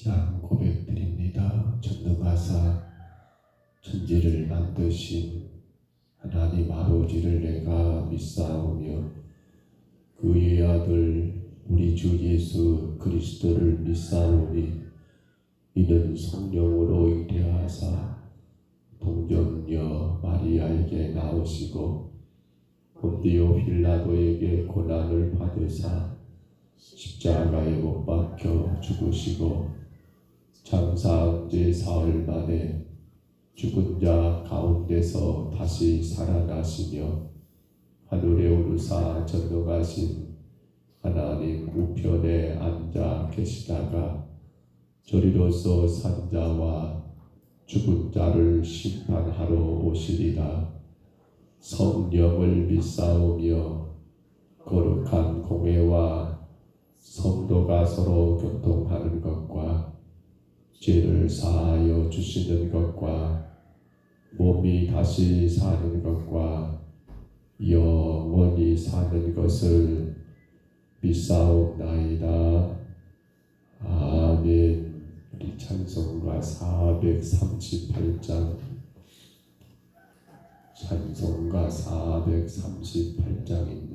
신앙 고백드립니다. 전능하사 천지를 만드신 하나님 아버지를 내가 믿사오며 그의 아들 우리 주 예수 그리스도를 믿사오니 이는 성령으로 잉태하사 동정녀 마리아에게 나오시고 본디오 빌라도에게 고난을 받으사 십자가에 못 박혀 죽으시고 장사한 지 사흘 만에 죽은 자 가운데서 다시 살아나시며 하늘에 오르사 전능하신 하나님 우편에 앉아 계시다가 저리로서 산 자와 죽은 자를 심판하러 오시리라. 성령을 믿사오며 거룩한 공회와 성도가 서로 교통하는 것과 죄를 사하여 주시는 것과 몸이 다시 사는 것과 영원히 사는 것을 믿사옵나이다. 아멘. 우리 찬송가 438장 찬송가 438장입니다.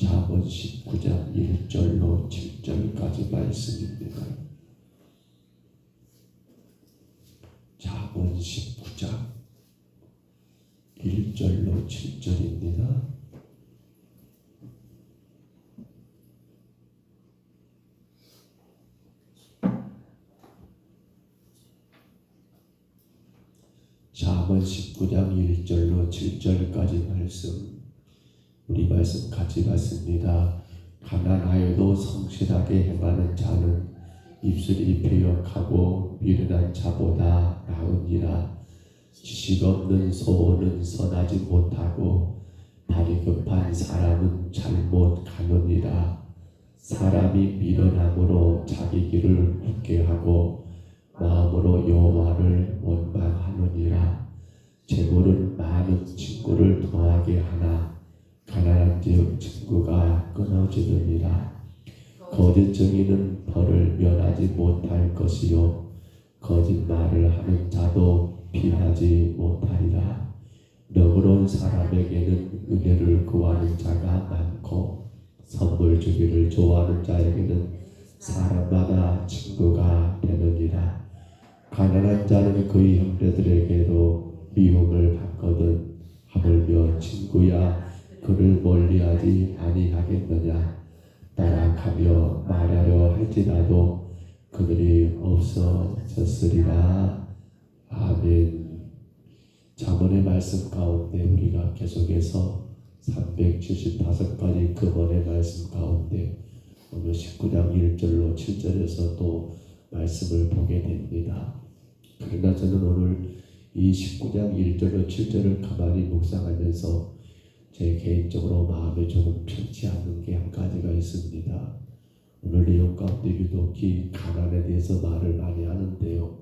잠언 19장 1절로 7절까지 말씀입니다. 잠언 19장 1절로 7절입니다. 잠언 19장 1절로 7절까지 말씀, 우리 말씀 같이 봤습니다. 가난하여도 성실하게 행하는 자는 입술이 배역하고 미련한 자보다 나으니라. 지식 없는 소원은 선하지 못하고 발이 급한 사람은 잘못 가느니라. 사람이 미련함으로 자기 길을 굳게 하고 마음으로 여호와를 원망하느니라. 재물은 많은 친구를 더하게 하나 가난한 친구가 끊어지느니라. 거짓 증인은 벌을 면하지 못할 것이요 거짓말을 하는 자도 피하지 못하리라. 너그러운 사람에게는 은혜를 구하는 자가 많고 선물 주기를 좋아하는 자에게는 사람마다 친구가 되느니라. 가난한 자는 그의 형제들에게도 미움을 받거든 하물며 친구야 그를 멀리하지 아니하겠느냐. 따라가며 말하려 할지라도 그들이 없어졌으리라. 아멘. 잠언의 말씀 가운데 우리가 계속해서 375가지 금언의 말씀 가운데 오늘 19장 1절로 7절에서 또 말씀을 보게 됩니다. 그러나 저는 오늘 이 19장 1절로 7절을 가만히 묵상하면서 제 개인적으로 마음에 조금 편치 않은 게 한 가지가 있습니다. 오늘 내용 가운데 유독히 가난에 대해서 말을 많이 하는데요.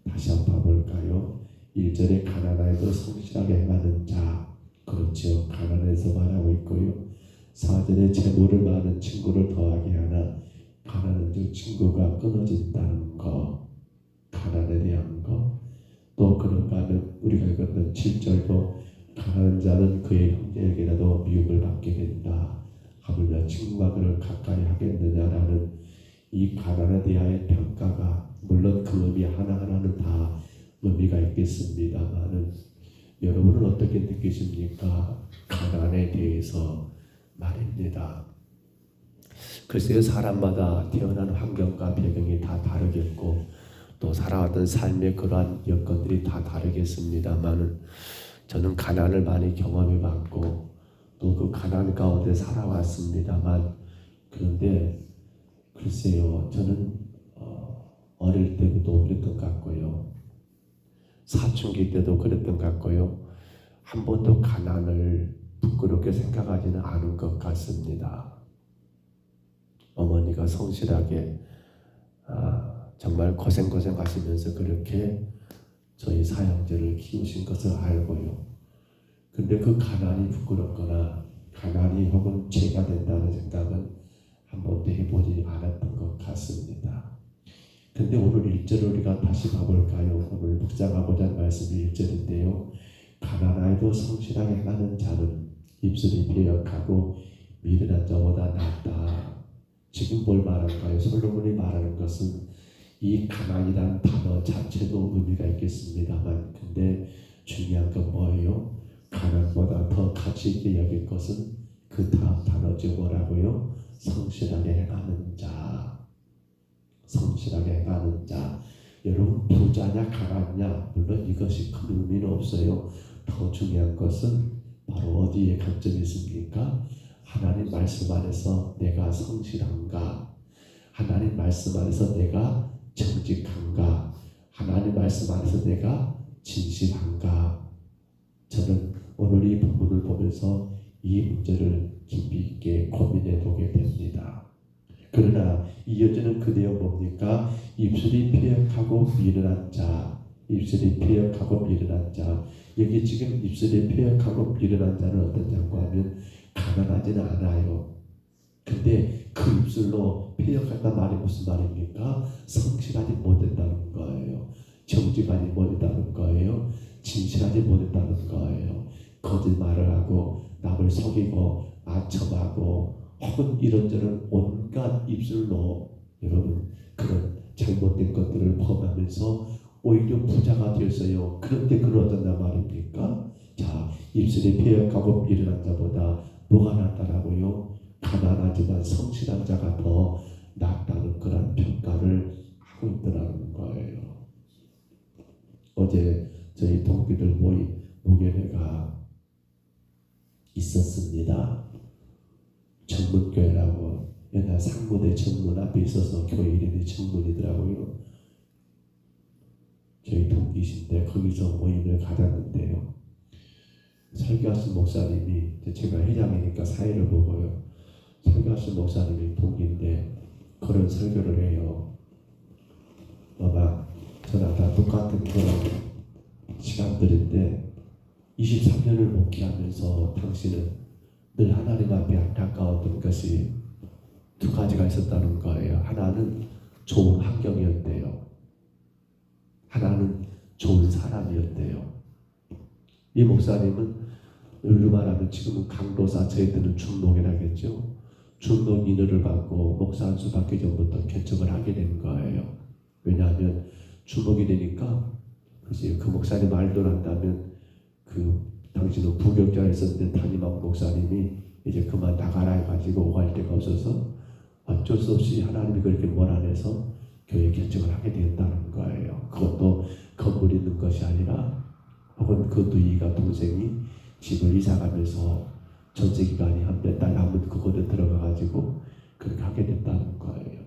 다시 한번 볼까요? 1절에 가난하여도 성실하게 행하는 자, 그렇죠. 가난해서 말하고 있고요. 4절에 재물을 많은 친구를 더하게 하나 가난한 즉 친구가 끊어진다는 거, 가난에 대한 거. 또 그런가 하면 우리가 읽었던 7절도 가난한 자는 그의 형제에게라도 미움을 받게 된다. 하물며 친구가 그를 가까이 하겠느냐라는 이 가난에 대하여 평가가, 물론 그 의미 하나하나는 다 의미가 있겠습니다만은 여러분은 어떻게 느끼십니까? 가난에 대해서 말입니다. 글쎄요, 사람마다 태어난 환경과 배경이 다 다르겠고 또 살아왔던 삶의 그러한 여건들이 다 다르겠습니다만은 저는 가난을 많이 경험해 봤고 또 그 가난 가운데 살아왔습니다만, 그런데 글쎄요, 저는 어릴 때부터 그랬던 것 같고요, 사춘기 때도 그랬던 것 같고요, 한 번도 가난을 부끄럽게 생각하지는 않은 것 같습니다. 어머니가 성실하게 정말 고생하시면서 그렇게 저희 사형제를 키우신 것을 알고요. 근데 그 가난이 부끄럽거나 가난이 혹은 죄가 된다는 생각은 한 번도 해보지 않았던 것 같습니다. 근데 오늘 1절을 우리가 다시 봐볼까요? 오늘 묵상하고자 하는 말씀이 1절인데요. 가난하여도 성실하게 행하는 자는 입술이 배역하고 미련한 자보다 낫다. 지금 뭘 말할까요? 솔로몬이 말하는 것은 이 가난이란 단어 자체도 의미가 있겠습니다만, 근데 중요한 건 뭐예요? 가난보다 더 가치 있게 여길 것은 그 다음 단어죠. 뭐라고요? 성실하게 행하는 자. 성실하게 행하는 자. 여러분, 부자냐 가난냐, 물론 이것이 큰 의미는 없어요. 더 중요한 것은 바로 어디에 강점이 있습니까? 하나님 말씀 안에서 내가 성실한가, 하나님 말씀 안에서 내가 정직한가, 하나님 말씀 안에서 내가 진실한가. 저는 오늘 이 본문을 보면서 이 문제를 깊이 있게 고민해 보게 됩니다. 그러나 이어지는 그 내용 뭡니까? 입술이 패역하고 미련한 자, 입술이 패역하고 미련한 자. 여기 지금 입술이 패역하고 미련한 자는 어떤 자고 하면 가난하지는 않아요. 근데 그 입술로 패역한다는 말이 무슨 말입니까? 성실하지 못했다는 거예요. 정직하지 못했다는 거예요. 진실하지 못했다는 거예요. 거짓말을 하고 남을 사람을 속이고 아첨하고 혹은 이런저런 온갖 입술로 여러분 그런 잘못된 것들을 범하면서 오히려 부자가 되었어요. 그런데 그는 어떤단 말입니까? 자, 입술이 배역하고 미련한 자보다 뭐가 낫다라고요? 가난하지만 성실한 자가 더 낫다는 그런 평가를 하고 있더라는 거예요. 어제 저희 동기들 모교회가 있었습니다. 정문교회라고 옛날 상무대 정문 앞에 있어서 교회 이름이 정문이더라고요. 저희 동기신데 거기서 모임을 가졌는데요. 설교하신 목사님이 제가 회장이니까 사회를 보고요. 설교하신 목사님이 동기인데 그런 설교를 해요. 아마 저랑 다 똑같은 그런 시간들인데 23년을 목회하면서 당신은 늘 하나님 앞에 안타까웠던 것이 두 가지가 있었다는 거예요. 하나는 좋은 환경이었대요. 하나는 좋은 사람이었대요. 이 목사님은 요즘 말하면 지금은 강도사, 저희들은 준목이라겠죠. 준목 인허를 받고 목사한 수밖에 전부터 개척을 하게 된 거예요. 왜냐하면 주목이 되니까 그 목사님 말도 한다면 당신은 부교육자였었는데 담임하고 목사님이 이제 그만 나가라 해가지고 오갈 데가 없어서 어쩔 수 없이 하나님이 그렇게 몰아내서 교회 개척을 하게 되었다는 거예요. 그것도 건물 있는 것이 아니라 혹은 그 누이가 동생이 집을 이사가면서 전세기간이 한 몇 달 남은 그곳에 들어가가지고 그렇게 하게 됐다는 거예요.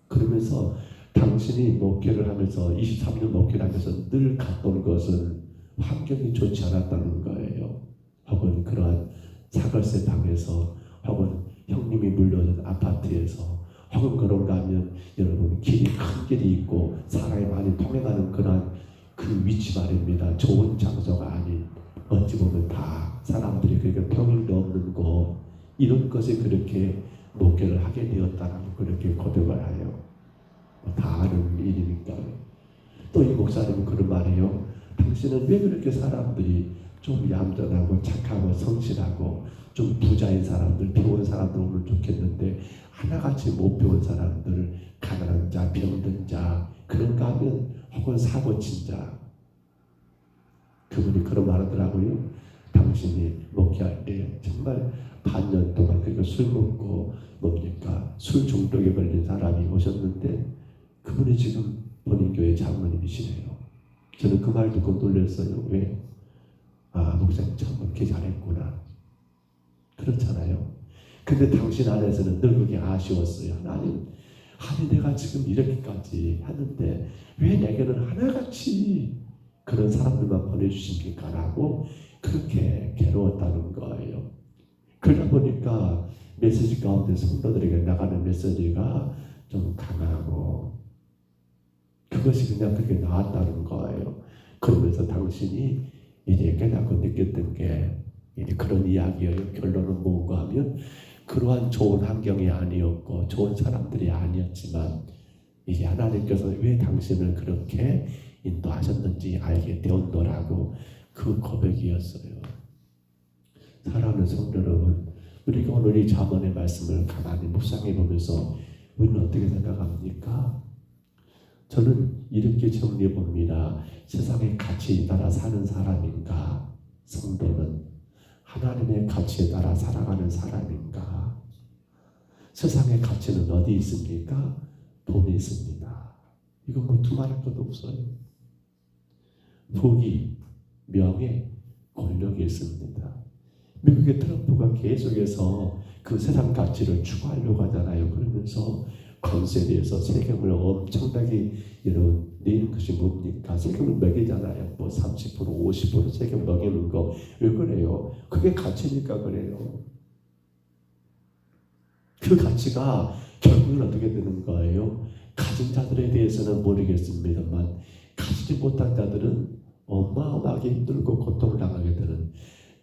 그러면서 당신이 목회를 하면서 23년 목회를 하면서 늘 갔던 것은 환경이 좋지 않았다는 거예요. 혹은 그러한 사걸세 방에서 혹은 형님이 물려준 아파트에서 혹은 그런가 하면 여러분 큰 길이 있고 사람이 많이 통행하는 그러한 그 위치 말입니다. 좋은 장소가 아닌 어찌 보면 다 사람들이 그렇게 평일도 없는 곳 이런 것에 그렇게 목회를 하게 되었다라고 그렇게 고백을 해요. 다 아는 일이니까요. 또 이 목사님은 그런 말이에요. 당신은 왜 그렇게 사람들이 좀 얌전하고 착하고 성실하고 좀 부자인 사람들, 배운 사람들 오면 좋겠는데 하나같이 못 배운 사람들, 가난한 자, 병든 자 그런가 하면 혹은 사고친 자 그분이 그런 말 하더라고요. 당신이 목회할 때 정말 반년 동안 그러니까 술 먹고 뭡니까 술 중독에 걸린 사람이 오셨는데 그분이 지금 본인교회 장로님이시네요. 저는 그 말 듣고 놀랐어요. 왜? 아, 목사님 참 그렇게 잘했구나. 그렇잖아요. 근데 당신 안에서는 늘 그게 아쉬웠어요. 하나님, 아니 내가 지금 이렇게까지 하는데 왜 내게는 하나같이 그런 사람들만 보내주십니까? 라고 그렇게 괴로웠다는 거예요. 그러다 보니까 메시지 가운데 성도들에게 나가는 메시지가 좀 강하고 그것이 그냥 그렇게 나왔다는 거예요. 그러면서 당신이 이제 깨닫고 느꼈던 게 이제 그런 이야기예요. 결론은 뭔가 하면 그러한 좋은 환경이 아니었고 좋은 사람들이 아니었지만 이제 하나님께서 왜 당신을 그렇게 인도하셨는지 알게 되었노라고 그 고백이었어요. 사랑하는 성도 여러분, 우리가 오늘 이 잠언의 말씀을 가만히 묵상해 보면서 우리는 어떻게 생각합니까? 저는 이렇게 정리해 봅니다. 세상의 가치에 따라 사는 사람인가? 성도는 하나님의 가치에 따라 살아가는 사람인가? 세상의 가치는 어디 있습니까? 돈에 있습니다. 이건 뭐 두말할 것도 없어요. 부귀, 명예, 권력이 있습니다. 미국의 트럼프가 계속해서 그 세상 가치를 추구하려고 하잖아요. 그러면서 관세에 대해서 세금을 엄청나게 내는 것이 뭡니까? 세금을 매기잖아요. 뭐 30%, 50% 세금 매기는 거. 왜 그래요? 그게 가치니까 그래요. 그 가치가 결국은 어떻게 되는 거예요? 가진 자들에 대해서는 모르겠습니다만 가지지 못한 자들은 어마어마하게 힘들고 고통을 당하게 되는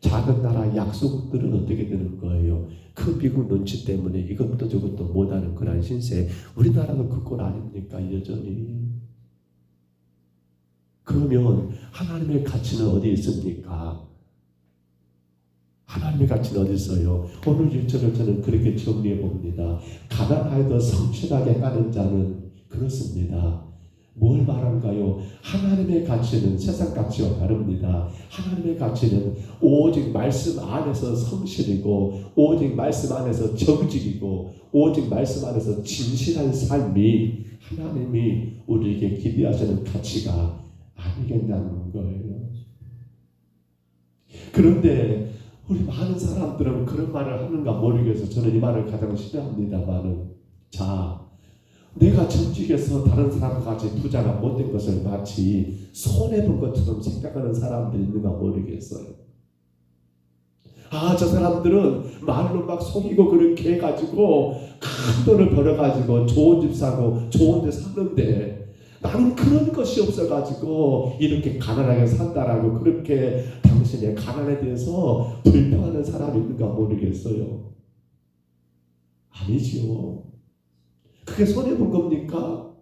작은 나라 약소국들은 어떻게 되는 거예요? 그 미국 눈치 때문에 이것도 저것도 못하는 그런 신세. 우리나라도 그 꼴 아닙니까? 여전히. 그러면 하나님의 가치는 어디에 있습니까? 하나님의 가치는 어디 있어요? 오늘 일절을 저는 그렇게 정리해 봅니다. 가난하여도 성실하게 하는 자는 그렇습니다. 뭘 말한가요? 하나님의 가치는 세상 가치와 다릅니다. 하나님의 가치는 오직 말씀 안에서 성실이고, 오직 말씀 안에서 정직이고, 오직 말씀 안에서 진실한 삶이 하나님이 우리에게 기대하시는 가치가 아니겠냐는 거예요. 그런데 우리 많은 사람들은 그런 말을 하는가 모르겠어서 저는 이 말을 가장 싫어합니다만은, 자, 내가 정직해서 다른 사람과 같이 부자가 못된 것을 마치 손해본 것처럼 생각하는 사람들이 있는가 모르겠어요. 아, 저 사람들은 말로 막 속이고 그렇게 해가지고 큰 돈을 벌어가지고 좋은 집 사고 좋은 데 사는데, 나는 그런 것이 없어가지고 이렇게 가난하게 산다라고 그렇게 당신의 가난에 대해서 불평하는 사람이 있는가 모르겠어요. 아니지요. 그게 손해본 겁니까?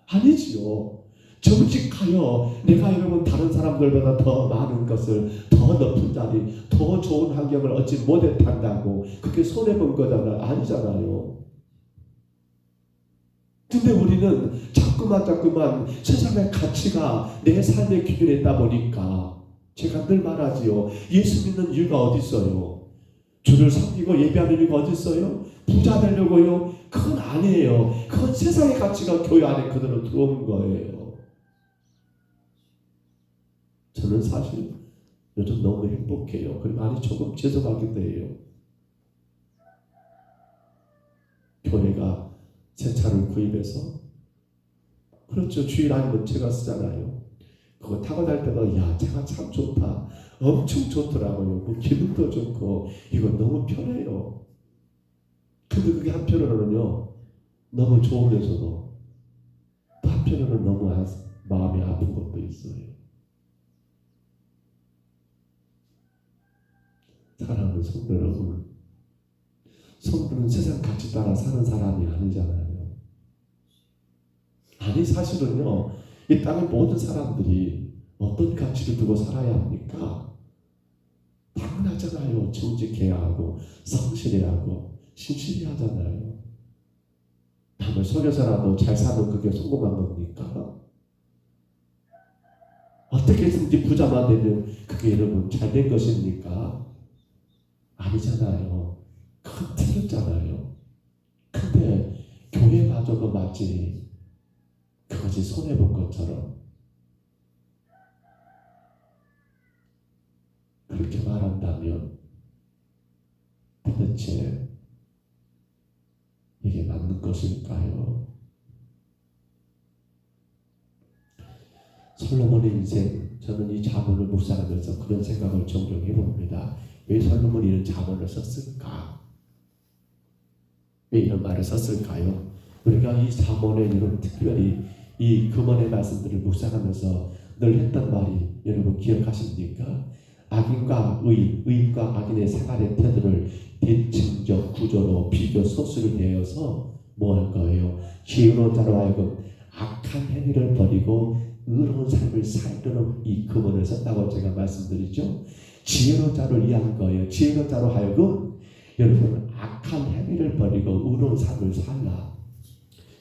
아니지요. 정직하여 내가 여러분 다른 사람들보다 더 많은 것을, 더 높은 자리, 더 좋은 환경을 얻지 못했다고 그게 손해본 거잖아요. 아니잖아요. 근데 우리는 자꾸만 세상의 가치가 내 삶의 기준에 있다 보니까, 제가 늘 말하지요. 예수 믿는 이유가 어디 있어요? 주를 섬기고 예배하는 이유가 어디 있어요? 부자 되려고요? 그건 아니에요. 그건 세상의 가치가 교회 안에 그대로 들어온 거예요. 저는 사실 요즘 너무 행복해요. 그리고 많이 조금 죄송하기도 해요. 교회가 새 차를 구입해서, 그렇죠, 주일 아니면 제가 쓰잖아요. 그거 타고 다닐 때마다 야, 차가 참 좋다, 엄청 좋더라고요. 뭐 기분도 좋고 이거 너무 편해요. 근데 그게 한편으로는요 너무 좋으면서도 또 한편으로는 너무 마음이 아픈 것도 있어요. 사랑하는 성도 여러분, 성도는 세상 가치 따라 사는 사람이 아니잖아요. 아니, 사실은요, 이 땅의 모든 사람들이 어떤 가치를 두고 살아야 합니까? 당연하잖아요. 정직해야 하고 성실해야 하고 신실해야 하잖아요. 남을 속여서라도 잘 사는 그게 성공한 겁니까? 어떻게든지 부자만 되면 그게 여러분 잘된 것입니까? 아니잖아요. 그건 틀렸잖아요. 근데 교회마저도 마치 그것이 손해본 것처럼 그렇게 말한다면 도대체 이게 맞는 것일까요? 솔로몬의 인생, 저는 이 자문을 묵상하면서 그런 생각을 종종 해봅니다. 왜 솔로몬이 이런 자문을 썼을까? 왜 이런 말을 썼을까요? 우리가 이 자문에 이런 특별히 이 금원의 말씀들을 묵상하면서 늘 했던 말이 여러분 기억하십니까? 악인과 의인과 악인의 생활의 태도를 대칭적 구조로 비교 소수를 내어서 뭐 할 거예요? 지혜로운 자로 하여금 악한 행위를 버리고 의로운 삶을 살도록 이 금원을 썼다고 제가 말씀드리죠. 지혜로운 자를 위한 거예요. 지혜로운 자로 하여금 여러분 악한 행위를 버리고 의로운 삶을 살라.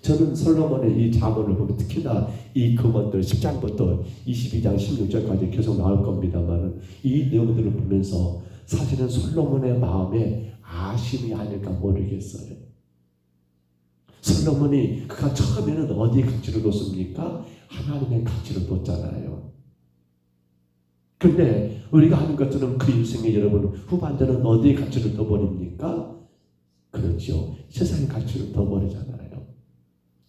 저는 솔로몬의 이 자문을 보면 특히나 이 금원들 10장부터 22장 16절까지 계속 나올 겁니다만, 이 내용들을 보면서 사실은 솔로몬의 마음에 아심이 아닐까 모르겠어요. 솔로몬이 그가 처음에는 어디에 가치를 뒀습니까? 하나님의 가치를 뒀잖아요. 근데 우리가 하는 것처럼 그 인생에 여러분 후반전은 어디에 가치를 둬버립니까? 그렇죠. 세상의 가치를 둬버리잖아요.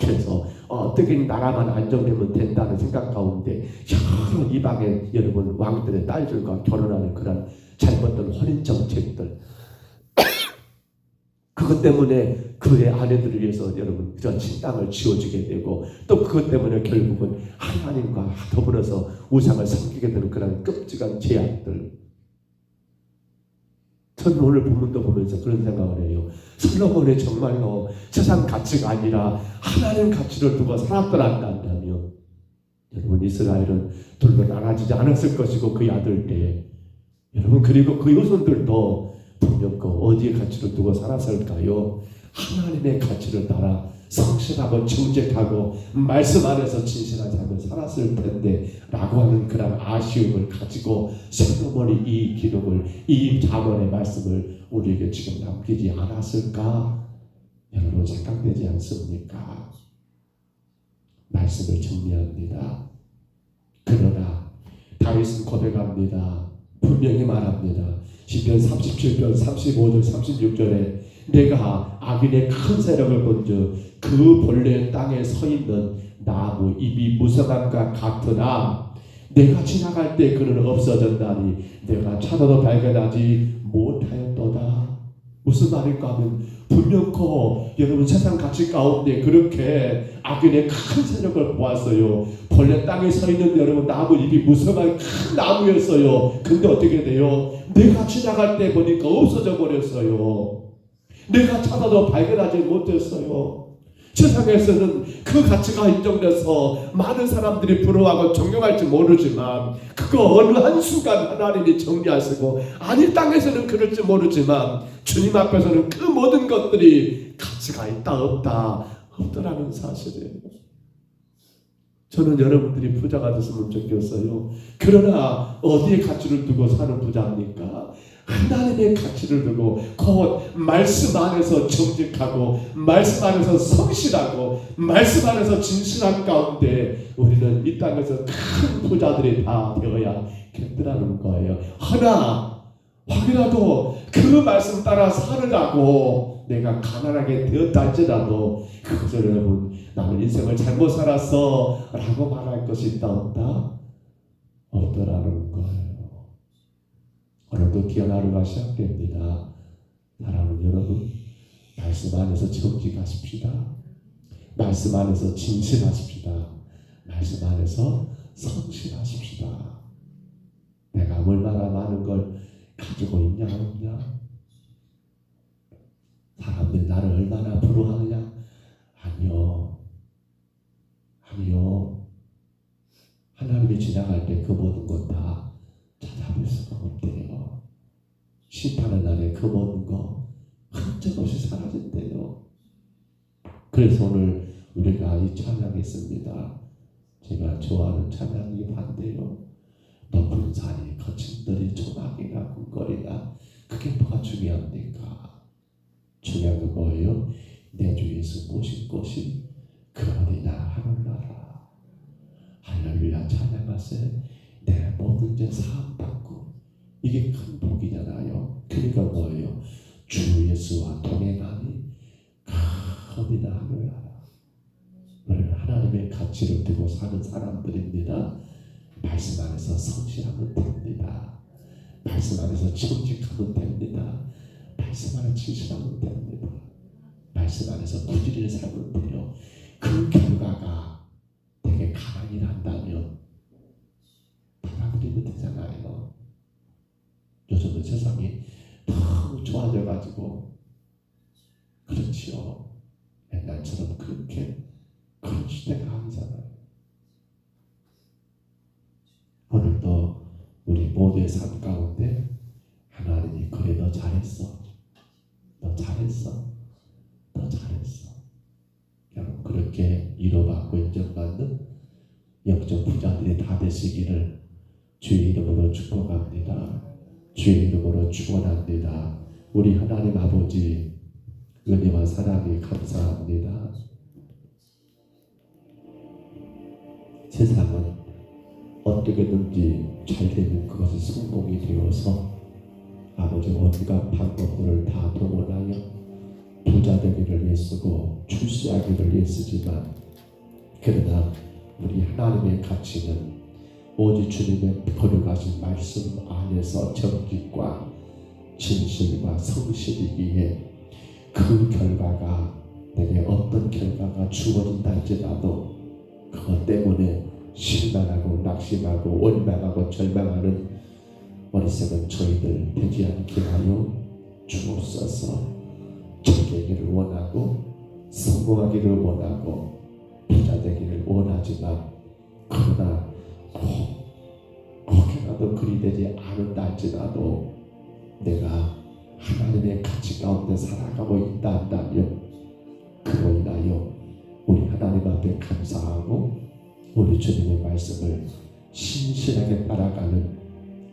그래서 어떻게 나라만 안정되면 된다는 생각 가운데 여러 이방의 여러분 왕들의 딸들과 결혼하는 그런 잘못된 혼인 정책들, 그것 때문에 그의 아내들을 위해서 여러분 그런 신당을 지어주게 되고, 또 그것 때문에 결국은 하나님과 더불어서 우상을 섬기게 되는 그런 끔찍한 죄악들. 저는 오늘 본문도 보면서 그런 생각을 해요. 솔로몬이 정말로 세상 가치가 아니라 하나님 가치를 두고 살았더라면 여러분 이스라엘은 둘로 나눠지지 않았을 것이고, 그의 아들 때 여러분, 그리고 그 후손들도 분명 그 어디에 가치를 두고 살았을까요? 하나님의 가치를 따라 성실하고 정직하고 말씀 안에서 진실한 삶을 살았을 텐데 라고 하는 그런 아쉬움을 가지고 솔로몬이 이 기록을, 이 잠언의 말씀을 우리에게 지금 남기지 않았을까? 여러분, 생각되지 않습니까? 말씀을 정리합니다. 그러나 다윗은 고백합니다. 분명히 말합니다. 시편 37편 35절 36절에 내가 악인의 큰 세력을 본즉 그 본래 땅에 서 있는 나무 잎이 무성함과 같으나 내가 지나갈 때 그는 없어졌나니 내가 찾아도 발견하지 못하였도다. 무슨 말일까 하면 분명코 여러분 세상 가치 가운데 그렇게 악인의 큰 세력을 보았어요. 본래 땅에 서 있는 여러분 나무 잎이 무성한 큰 나무였어요. 근데 어떻게 돼요? 내가 지나갈 때 보니까 없어져 버렸어요. 내가 찾아도 발견하지 못했어요. 세상에서는 그 가치가 인정돼서 많은 사람들이 부러워하고 존경할지 모르지만 그거 어느 한순간 하나님이 정리하시고 아니 땅에서는 그럴지 모르지만 주님 앞에서는 그 모든 것들이 가치가 있다 없다 없더라는 사실이에요. 저는 여러분들이 부자가 됐으면 좋겠어요. 그러나 어디에 가치를 두고 사는 부자입니까? 하나님의 가치를 두고 곧 말씀 안에서 정직하고 말씀 안에서 성실하고 말씀 안에서 진실한 가운데 우리는 이 땅에서 큰 부자들이 다 되어야겠더라는 거예요. 하나 혹이라도 그 말씀 따라 살으라고 내가 가난하게 되었다 할지라도 그것을 여러분 나는 인생을 잘못 살았어 라고 말할 것이 있다 없다? 없더라는 거예요. 오늘도 귀한 하루가 시작됩니다. 사랑하는 여러분, 말씀 안에서 정직하십시다. 말씀 안에서 진실하십시다. 말씀 안에서 성실하십시다. 내가 얼마나 많은 걸 가지고 있냐 없냐, 사람들이 나를 얼마나 부러워하느냐, 아니요. 하나님이 지나갈 때 그 모든 것 다 찾아볼 수가 없대요. 심판의 날에 그 모든 거 흔적 없이 사라진대요. 그래서 오늘 우리가 이 찬양했습니다. 제가 좋아하는 찬양이 반대요. 높은 산이 거친 들이 조막이나 궁궐이나 그게 뭐가 중요합니까? 중요한 건 뭐예요? 내 주 예수 모신 곳이 그 어디나 하늘나라. 할렐루야 찬양하세. 내 모든 죄 사함받고 이게 큰 복이잖아요. 그러니까 뭐예요? 주 예수와 동행하니 그 어디나 하늘나라. 우리는 하나님의 가치를 두고 사는 사람들입니다. 말씀 안에서 성실하면 됩니다. 말씀 안에서 정직하면 됩니다. 말씀 안에 진실하면 됩니다. 말씀 안에서 부지런히 살면 돼요. 그 결과가 되게 가만히 난다면 받아들이면 되잖아요. 요즘은 세상이 너무 좋아져가지고 그렇지요. 옛날처럼 그렇게 그런 시대가 아니잖아요. 오늘도 우리 모두의 삶 가운데 하나님이 그래 너 잘했어. 너 잘했어. 너 잘했어. 여러분 그렇게 위로받고 인정받는 영적 부자들이 다 되시기를 주의 이름으로 축복합니다. 주의 이름으로 축원합니다. 우리 하나님 아버지 은혜와 사랑이 감사합니다. 세상은 어떻게든지 잘 되면 그것이 성공이 되어서 아버지 온갖 방법을 다 동원하여 부자 되기를 위해 쓰고 출세하기를 위해 쓰지만 그러나 우리 하나님의 가치는 오직 주님의 거룩하신 말씀 안에서 정직과 진실과 성실이기에 그 결과가 내게 어떤 결과가 주어진다 할지라도 그것 때문에 실망하고 낙심하고 원망하고 절망하는 어리석은 저희들 되지 않게 하여 주옵소서. 잘 되기를 원하고 성공하기를 원하고 부자 되기를 원하지만 그러나 혹여나 생각도 그리 되지 않은다 할지라도 내가 하나님의 가치 가운데 살아가고 있다 한다면 그로 인하여 우리 하나님 앞에 감사하고 우리 주님의 말씀을 신실하게 따라가는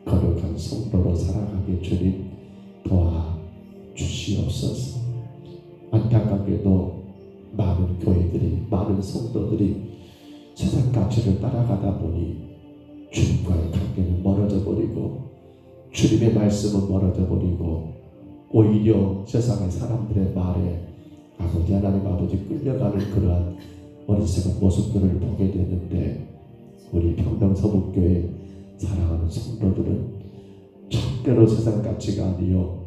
거룩한 성도로 살아가게 주님 도와주시옵소서. 안타깝게도 많은 교회들이, 많은 성도들이 세상 가치를 따라가다 보니 주님과의 관계는 멀어져 버리고 주님의 말씀은 멀어져 버리고 오히려 세상의 사람들의 말에 아버지 하나님 아버지 끌려가는 그러한 어리석은 모습들을 보게 되는데, 우리 평명서북교회 사랑하는 성도들은 절대로 세상 가치가 아니요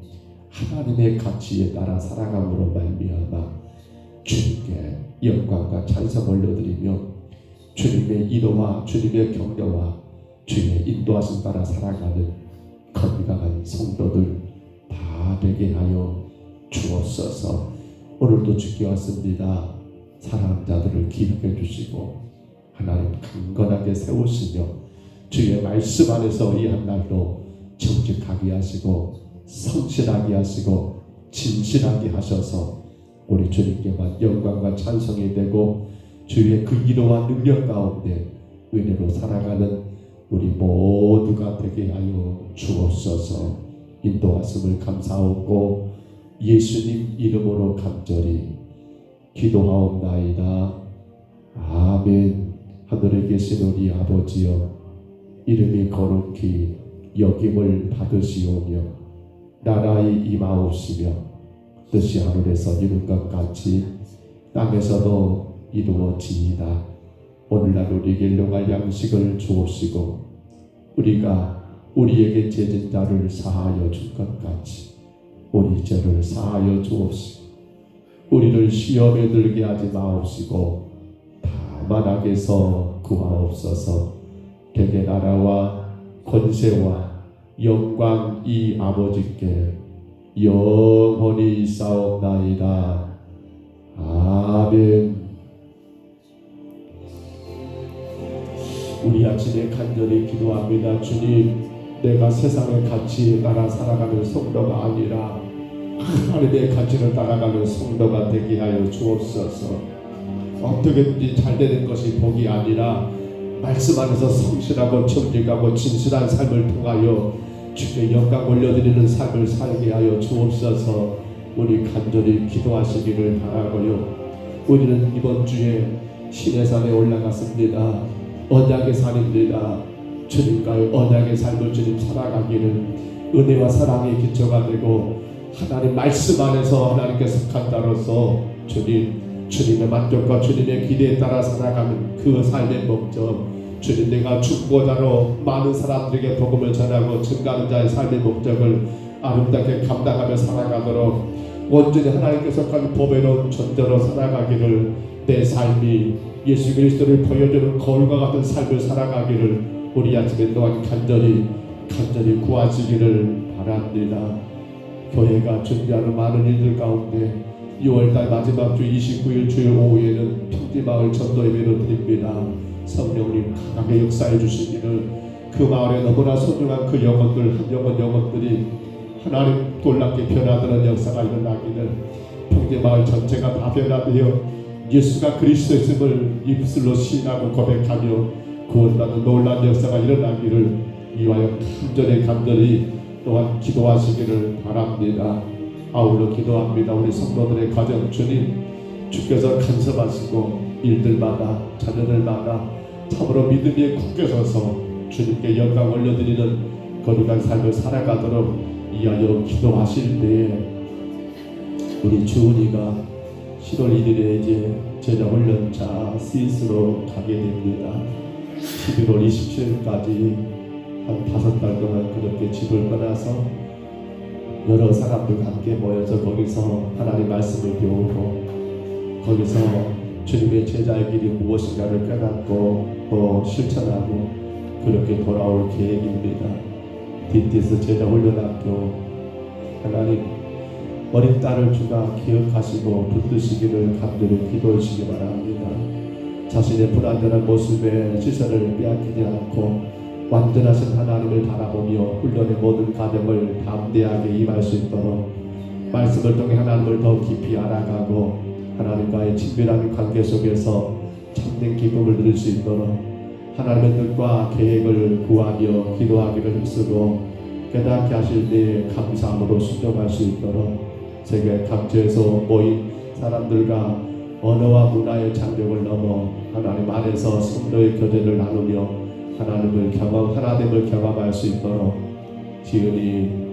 하나님의 가치에 따라 살아감으로 말미암아 주님께 영광과 찬송 올려드리며 주님의 인도와 주님의 격려와 주님의 인도하심 따라 살아가는 건강한 성도들 다 되게 하여 주옵소서. 오늘도 주께 왔습니다. 사랑하는 자들을 기억해 주시고 하나님 강건하게 세우시며 주의 말씀 안에서 이 한날도 정직하게 하시고 성실하게 하시고 진실하게 하셔서 우리 주님께만 영광과 찬송이 되고 주의 그 기도와 능력 가운데 은혜로 살아가는 우리 모두가 되게 하여 주옵소서. 인도하심을 감사하고 예수님 이름으로 간절히 기도하옵나이다. 아멘. 하늘에 계신 우리 아버지여, 이름이 거룩히 여김을 받으시오며 나라의 임하옵시며 뜻이 하늘에서 이룬 것 같이 땅에서도 이루어지이다. 오늘날 우리에게 일용할 양식을 주옵시고 우리가 우리에게 죄진 자를 사하여 줄 것 같이 우리 죄를 사하여 주옵시고 우리를 시험에 들게 하지 마옵시고 다만 악에서 구하옵소서. 대개 나라와 권세와 영광이 아버지께 영원히 있사옵나이다. 아멘. 우리 아침에 간절히 기도합니다. 주님, 내가 세상의 가치에 따라 살아가는 성도가 아니라 하나님의 가치를 따라가는 성도가 되게 하여 주옵소서. 어떻게든지 잘 되는 것이 복이 아니라 말씀 안에서 성실하고 정직하고 진실한 삶을 통하여 주께 영광 올려드리는 삶을 살게 하여 주옵소서. 우리 간절히 기도하시기를 바라고요. 우리는 이번 주에 시내산에 올라갔습니다. 언약의 산입니다. 주님과의 언약의 삶을 주님 살아가기를 은혜와 사랑의 기초가 되고 하나님 말씀 안에서 하나님께 속한 자로서 주님의 만족과 주님의 기대에 따라 살아가는 그 삶의 목적, 주님 내가 중보자로 많은 사람들에게 복음을 전하고 증가하는 자의 삶의 목적을 아름답게 감당하며 살아가도록 온전히 하나님께 속한 보배로운 존재로 살아가기를, 내 삶이 예수 그리스도를 보여주는 거울과 같은 삶을 살아가기를 우리 아침에 또한 간절히 구하시기를 바랍니다. 교회가 준비하는 많은 일들 가운데 6월달 마지막 주 29일 주일 오후에는 평지마을 전도 예배를 드립니다. 성령님 강하게 역사해 주시기를, 그 마을에 너무나 소중한 그 영혼들, 한 영혼들이 하나님 놀랍게 변화되는 역사가 일어나기를, 평지마을 전체가 다 변화되어 예수가 그리스도였음을 입술로 시인하고 고백하며 구원받는 놀라운 역사가 일어나기를 위하여 간절히 또한 기도하시기를 바랍니다. 아울러 기도합니다. 우리 성도들의 가정 주께서 간섭하시고 일들마다 자녀들마다 참으로 믿음에 굳게 서서 주님께 영광 올려드리는 거룩한 삶을 살아가도록 이하여 기도하실 때에 우리 주은이가 10월 1일에 이제 제자 훈련차 스위스로 가게 됩니다. 11월 27일까지 한 5달 동안 그렇게 집을 떠나서 여러 사람들과 함께 모여서 거기서 하나님 말씀을 배우고 거기서 주님의 제자의 길이 무엇인가를 깨닫고 또 실천하고 그렇게 돌아올 계획입니다. DTS 제자훈련학교, 하나님 어린 딸을 주가 기억하시고 붙드시기를 간절히 기도해 주시기 바랍니다. 자신의 불완전한 모습에 시선을 빼앗기지 않고 완전하신 하나님을 바라보며 훈련의 모든 과정을 담대하게 임할 수 있도록 말씀을 통해 하나님을 더 깊이 알아가고 하나님과의 친밀한 관계 속에서 참된 기쁨을 누릴 수 있도록 하나님의 뜻과 계획을 구하며 기도하기를 힘쓰고 깨닫게 하실 때 감사함으로 순종할 수 있도록 세계 각지에서 모인 사람들과 언어와 문화의 장벽을 넘어 하나님 안에서 성도의 교제를 나누며 하나님을 하나님을 경험할 수 있도록 지은이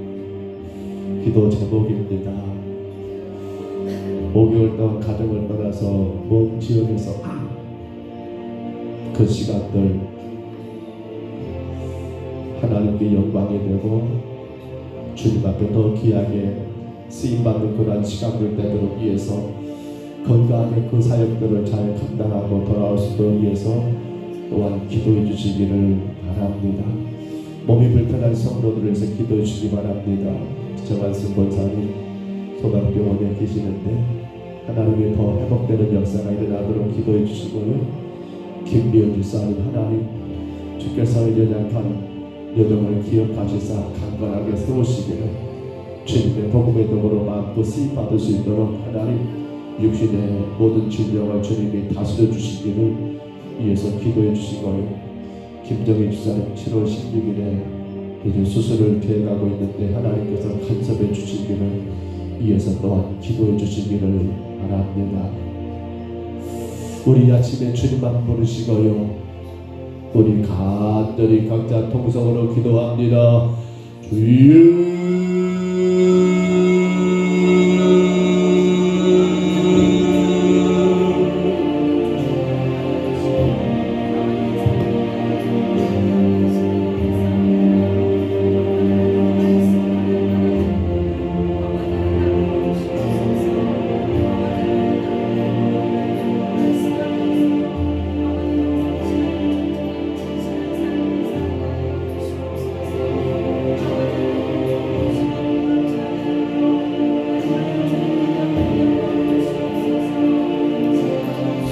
기도 제목입니다. 5개월 동안 가정을 떠나서 먼 지역에서 그 시간들 하나님께 영광이 되고 주님 앞에 더 귀하게 쓰임받는 그런 시간을 되도록 위해서 건강하게 그 사역들을 잘 감당하고 돌아올 수 있도록 위해서 또한 기도해 주시기를 바랍니다. 몸이 불편한 성도들을 위해서 기도해 주시기 바랍니다. 정한승 권사님 소방병원에 계시는데 하나님의 더 회복되는 역사가 일어나도록 기도해 주시고요. 김미연 집사님 하나님 주께서 연약한 여정을 기억하시사 강건하게 세우시기를 주님의 복음의 도구로 마음껏 쓰임받을 수 있도록 하나님 육신의 모든 질병을 주님이 다스려 주시기를 위해서 기도해 주시고요. 김정희 집사님 7월 16일에 이제 수술을 계획하고 있는데 하나님께서 간섭해 주시기를 위해서 또한 기도해 주시기를 바랍니다. 우리 아침에 주님만 부르시고요. 우리 간절히 각자 통성으로 기도합니다. 주여